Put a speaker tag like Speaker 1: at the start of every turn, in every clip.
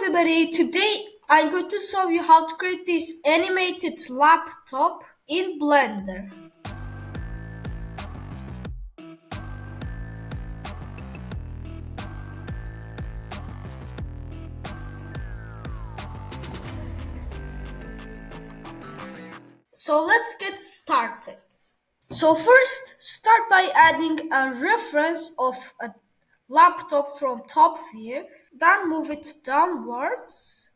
Speaker 1: everybody, today I'm going to show you how to create this animated laptop in Blender. So let's get started. So first, start by adding a reference of a laptop from top view, then move it downwards,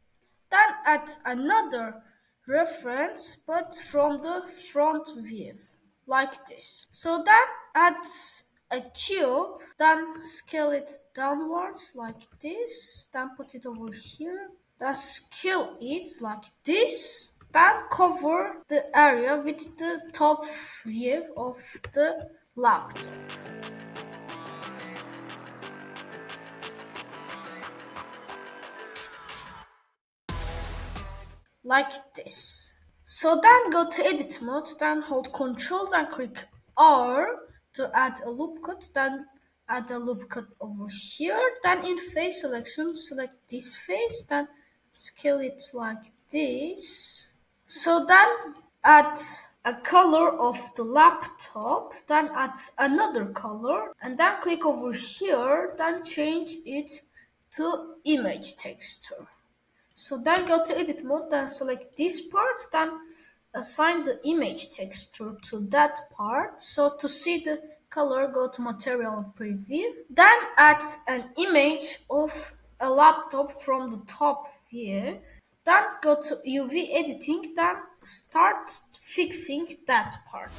Speaker 1: then add another reference but from the front view, like this. So then add a cube, then scale it downwards like this, then put it over here, then scale it like this, then cover the area with the top view of the laptop. Like this. So then go to edit mode, then hold Ctrl, then click R to add a loop cut, then add a loop cut over here, then in face selection, select this face, then scale it like this. So then add a color of the laptop, then add another color, and then click over here, then change it to image texture. So then go to edit mode, then select this part, then assign the image texture to that part. So to see the color, go to material and preview. Then add an image of a laptop from the top view. Then go to UV editing, then start fixing that part.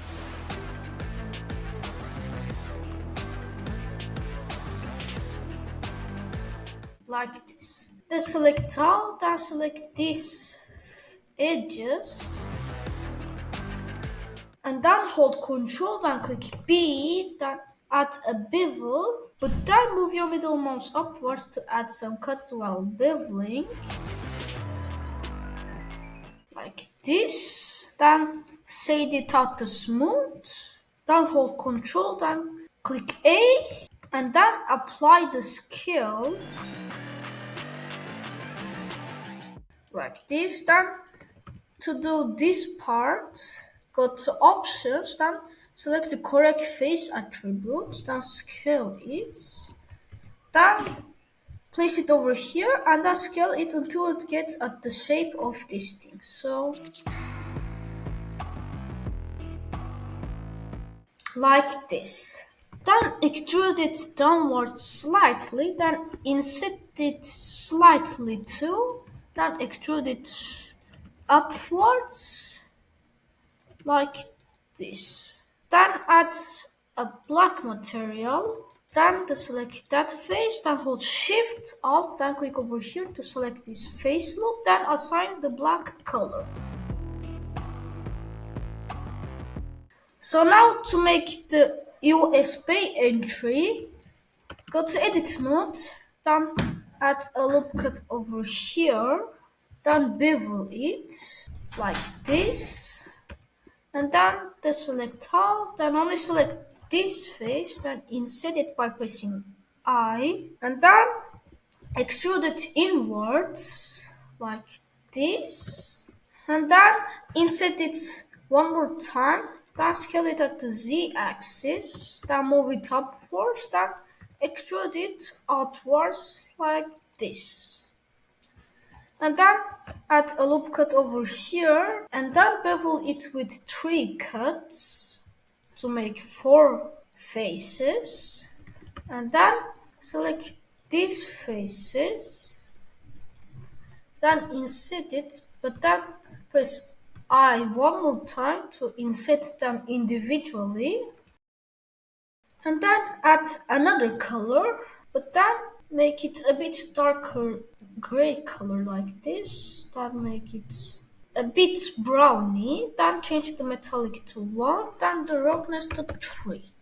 Speaker 1: Like this. Then select all, then select these edges, and then hold Ctrl, then click B, then add a bevel, but then move your middle mouse upwards to add some cuts while beveling, like this. Then shade it out to smooth, then hold Ctrl, then click A, and then apply the scale. Like this. Then to do this part, go to options, then select the correct face attribute, then scale it, then place it over here, and then scale it until it gets at the shape of this thing. So like this. Then extrude it downwards slightly, then inset it slightly too, then extrude it upwards like this. Then add a black material, then to select that face, then hold Shift Alt, then click over here to select this face loop, then assign the black color. So now to make the USB entry, go to edit mode, then add a loop cut over here, then bevel it like this, and then deselect all, then only select this face, then inset it by pressing I, and then extrude it inwards like this, and then inset it one more time, then scale it at the Z axis, then move it upwards, then extrude it outwards like this. And then add a loop cut over here, and then bevel it with 3 cuts to make 4 faces, and then select these faces, then inset it, but then press I one more time to inset them individually, and then add another color, but then make it a bit darker gray color like this, then make it a bit browny, then change the metallic to 1, then the roughness to 3,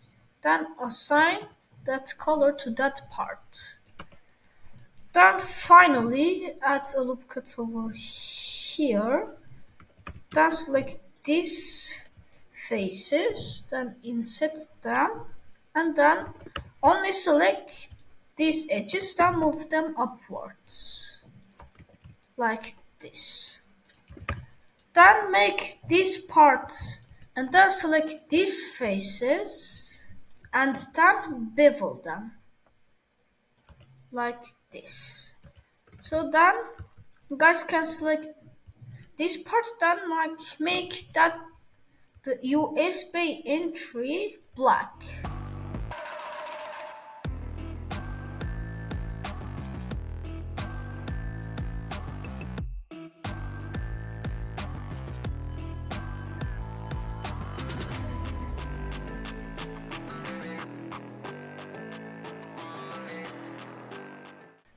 Speaker 1: then assign that color to that part. Then finally add a loop cut over here, then select these faces, then inset them, and then only select these edges, then move them upwards. like this. Then make this part and then select these faces and then bevel them like this. So then you guys can select this part, then like make that the USB entry black.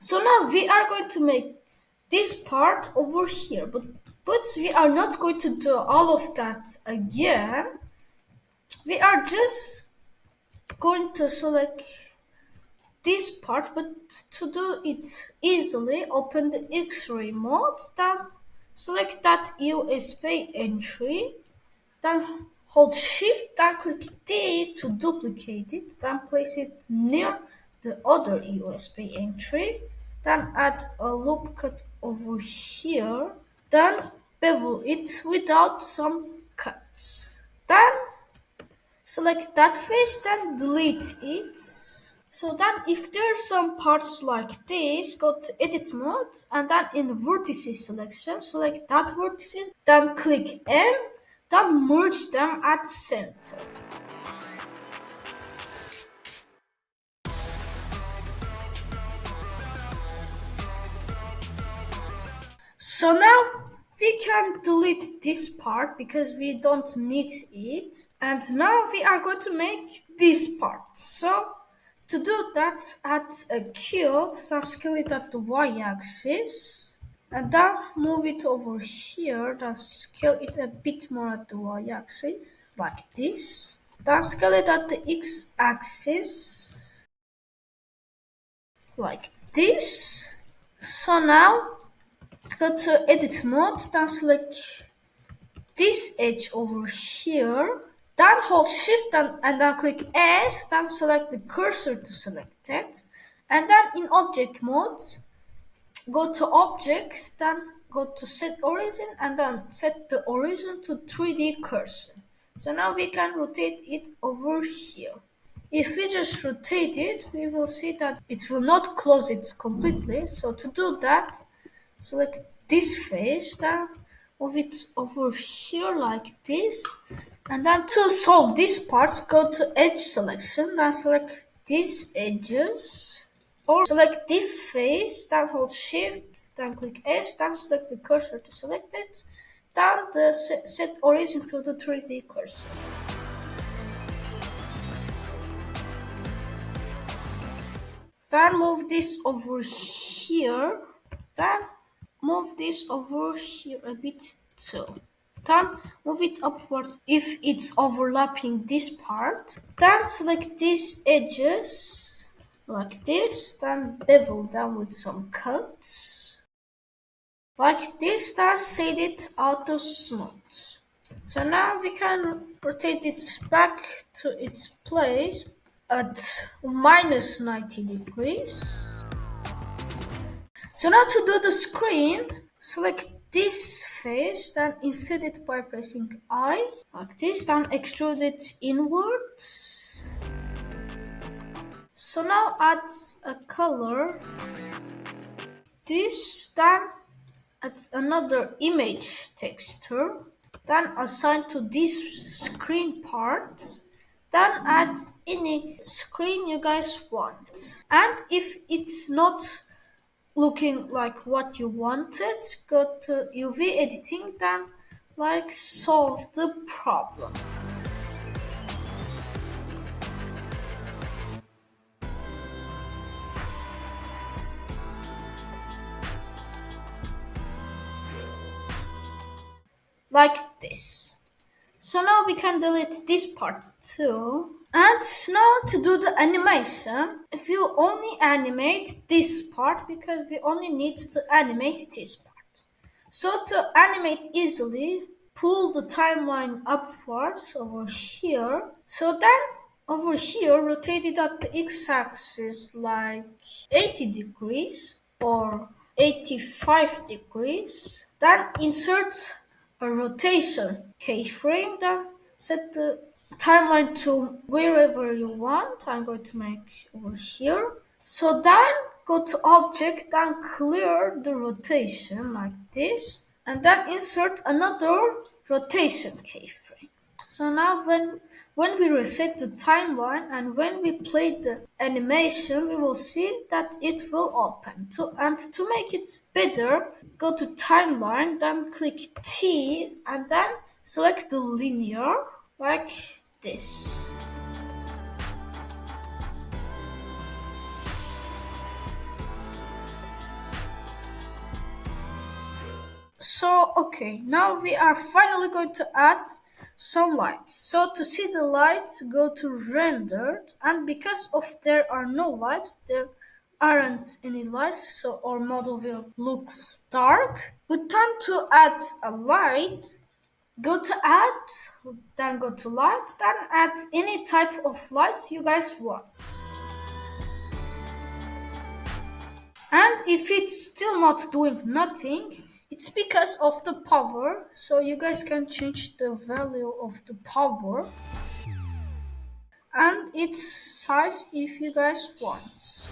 Speaker 1: So now we are going to make this part over here, but we are not going to do all of that again. We are just going to select this part, but to do it easily, open the X-ray mode, then select that USB entry, then hold Shift, then click D to duplicate it, then place it near the other USB entry, then add a loop cut over here, then bevel it without some cuts. Then select that face, then delete it. So then if there's some parts like this, go to edit mode and then in the vertices selection, select that vertices, then click N, then merge them at center. So now we can delete this part because we don't need it. And now we are going to make this part. So to do that, add a cube, then scale it at the y-axis. And then move it over here, then scale it a bit more at the y-axis, like this. Then scale it at the x-axis, like this. So now go to edit mode, then select this edge over here, then hold shift and then click S, then select the cursor to select it, and then in object mode, go to object, then go to set origin and then set the origin to 3D cursor. So now we can rotate it over here. If we just rotate it, we will see that it will not close it completely. So to do that, select this face, then move it over here like this. And then to solve this part, go to edge selection, then select these edges. Or select this face, then hold shift, then click S, then select the cursor to select it. Then the set origin to the 3D cursor. Then move this over here. Then move this over here a bit too. Then move it upwards if it's overlapping this part. Then select these edges like this. Then bevel them with some cuts. Like this, then set it auto smooth. So now we can rotate it back to its place at minus 90 degrees. So now to do the screen, select this face, then insert it by pressing I, like this, then extrude it inwards. So now add a color, this, then add another image texture, then assign to this screen part, then add any screen you guys want. And if it's not looking like what you wanted, go to UV editing, then like solve the problem. Like this. So now we can delete this part too. And now to do the animation, we'll only animate this part because we only need to animate this part. So to animate easily, pull the timeline upwards over here. So then over here, rotate it at the x-axis like 80 degrees or 85 degrees. Then insert a rotation keyframe. Then set the timeline to wherever you want. I'm going to make over here. So then go to object and clear the rotation like this. And then insert another rotation keyframe. So now when we reset the timeline and when we play the animation, we will see that it will open. And to make it better, go to timeline, then click T, and then select the linear like this. So, okay, now we are finally going to add some lights. So to see the lights, go to rendered, and because of there are no lights, there aren't any lights, so our model will look dark. But then to add a light, go to add, then go to light, then add any type of lights you guys want. And if it's still not doing nothing, it's because of the power. So you guys can change the value of the power and its size if you guys want.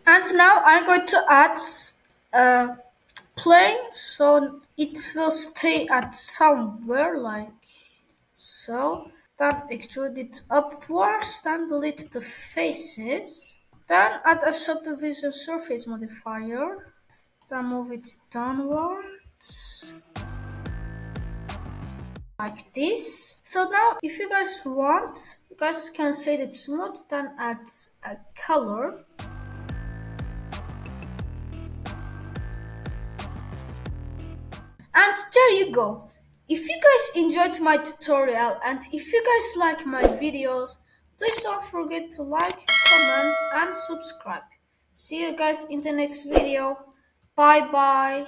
Speaker 1: And now I'm going to add a plane, so it will stay at somewhere like so. Then extrude it upwards, then delete the faces. Then add a subdivision surface modifier. Then move it downwards. Like this. So now if you guys want, you guys can say it's smooth, then add a color. And there you go. If you guys enjoyed my tutorial and if you guys like my videos, please don't forget to like, comment and subscribe. See you guys in the next video. Bye bye.